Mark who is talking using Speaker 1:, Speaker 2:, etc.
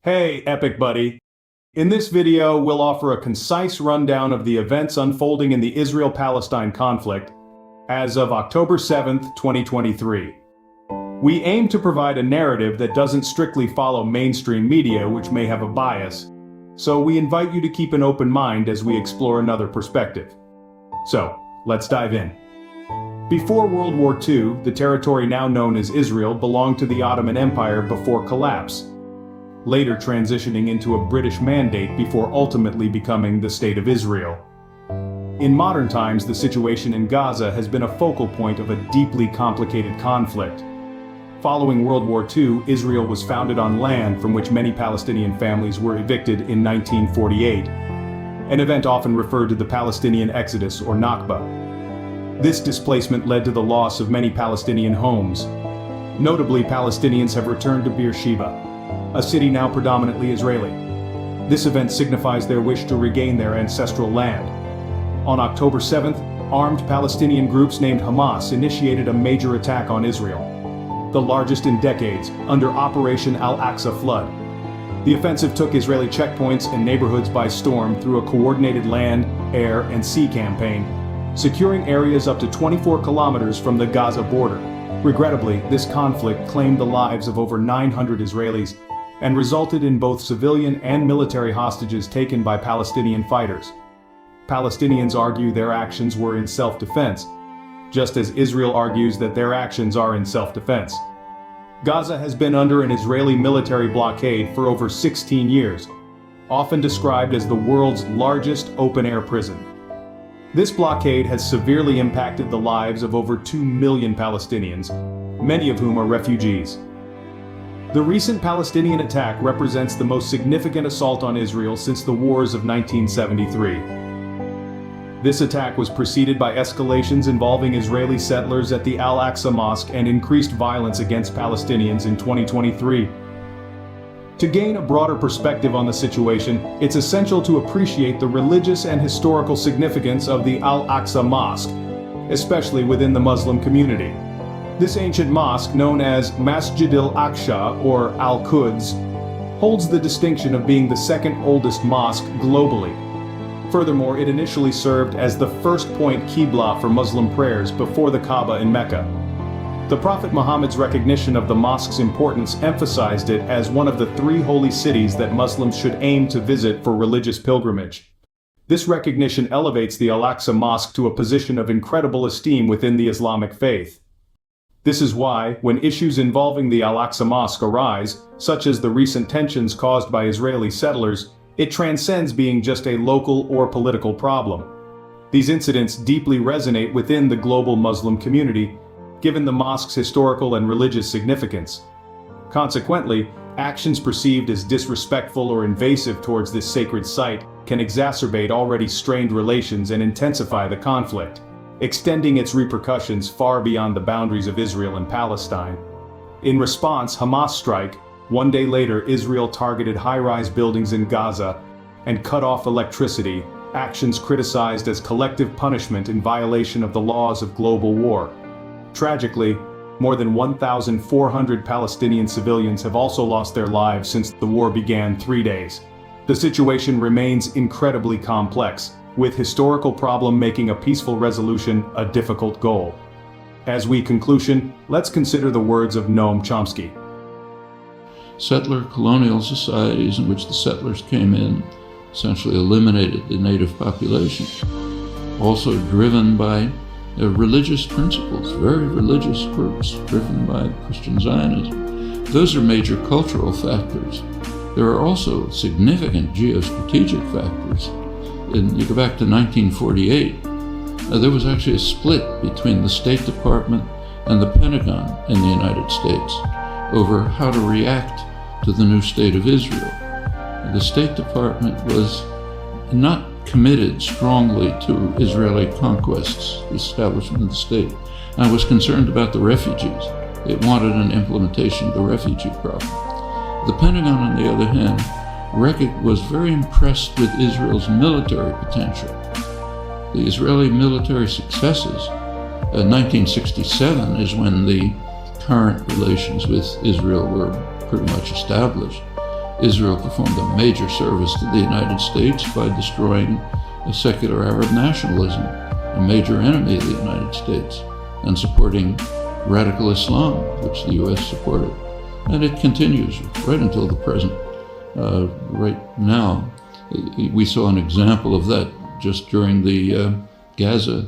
Speaker 1: Hey, Epic Buddy! In this video, we'll offer a concise rundown of the events unfolding in the Israel-Palestine conflict as of October 7th, 2023. We aim to provide a narrative that doesn't strictly follow mainstream media, which may have a bias, so we invite you to keep an open mind as we explore another perspective. So, let's dive in. Before World War II, the territory now known as Israel belonged to the Ottoman Empire before collapse, later transitioning into a British mandate before ultimately becoming the State of Israel. In modern times, the situation in Gaza has been a focal point of a deeply complicated conflict. Following World War II, Israel was founded on land from which many Palestinian families were evicted in 1948, an event often referred to the Palestinian Exodus or Nakba. This displacement led to the loss of many Palestinian homes. Notably, Palestinians have returned to Beersheba, a city now predominantly Israeli. This event signifies their wish to regain their ancestral land. On October 7th, armed Palestinian groups named Hamas initiated a major attack on Israel, the largest in decades, under Operation Al-Aqsa Flood. The offensive took Israeli checkpoints and neighborhoods by storm through a coordinated land, air, and sea campaign, securing areas up to 24 kilometers from the Gaza border. Regrettably, this conflict claimed the lives of over 900 Israelis and resulted in both civilian and military hostages taken by Palestinian fighters. Palestinians argue their actions were in self-defense, just as Israel argues that their actions are in self-defense. Gaza has been under an Israeli military blockade for over 16 years, often described as the world's largest open-air prison. This blockade has severely impacted the lives of over 2 million Palestinians, many of whom are refugees. The recent Palestinian attack represents the most significant assault on Israel since the wars of 1973. This attack was preceded by escalations involving Israeli settlers at the Al-Aqsa Mosque and increased violence against Palestinians in 2023. To gain a broader perspective on the situation, it's essential to appreciate the religious and historical significance of the Al-Aqsa Mosque, especially within the Muslim community. This ancient mosque, known as Masjid al-Aqsa or Al-Quds, holds the distinction of being the second oldest mosque globally. Furthermore, it initially served as the first point Qibla for Muslim prayers before the Kaaba in Mecca. The Prophet Muhammad's recognition of the mosque's importance emphasized it as one of the 3 holy cities that Muslims should aim to visit for religious pilgrimage. This recognition elevates the Al-Aqsa Mosque to a position of incredible esteem within the Islamic faith. This is why, when issues involving the Al-Aqsa Mosque arise, such as the recent tensions caused by Israeli settlers, it transcends being just a local or political problem. These incidents deeply resonate within the global Muslim community, given the mosque's historical and religious significance. Consequently, actions perceived as disrespectful or invasive towards this sacred site can exacerbate already strained relations and intensify the conflict, extending its repercussions far beyond the boundaries of Israel and Palestine. In response, Hamas strike, one day later Israel targeted high-rise buildings in Gaza and cut off electricity, actions criticized as collective punishment in violation of the laws of global war. Tragically, more than 1,400 Palestinian civilians have also lost their lives since the war began 3 days. The situation remains incredibly complex, with historical problem making a peaceful resolution a difficult goal. As we conclusion, let's consider the words of Noam Chomsky.
Speaker 2: Settler colonial societies in which the settlers came in essentially eliminated the native population, also driven by religious principles, very religious groups driven by Christian Zionism. Those are major cultural factors. There are also significant geostrategic factors. You go back to 1948, there was actually a split between the State Department and the Pentagon in the United States over how to react to the new State of Israel. The State Department was not committed strongly to Israeli conquests, the establishment of the state, and was concerned about the refugees. It wanted an implementation of the refugee problem. The Pentagon, on the other hand, was very impressed with Israel's military potential. The Israeli military successes, 1967 is when the current relations with Israel were pretty much established. Israel performed a major service to the United States by destroying a secular Arab nationalism, a major enemy of the United States, and supporting radical Islam, which the U.S. supported. And it continues right until the present. Right now, we saw an example of that just during the Gaza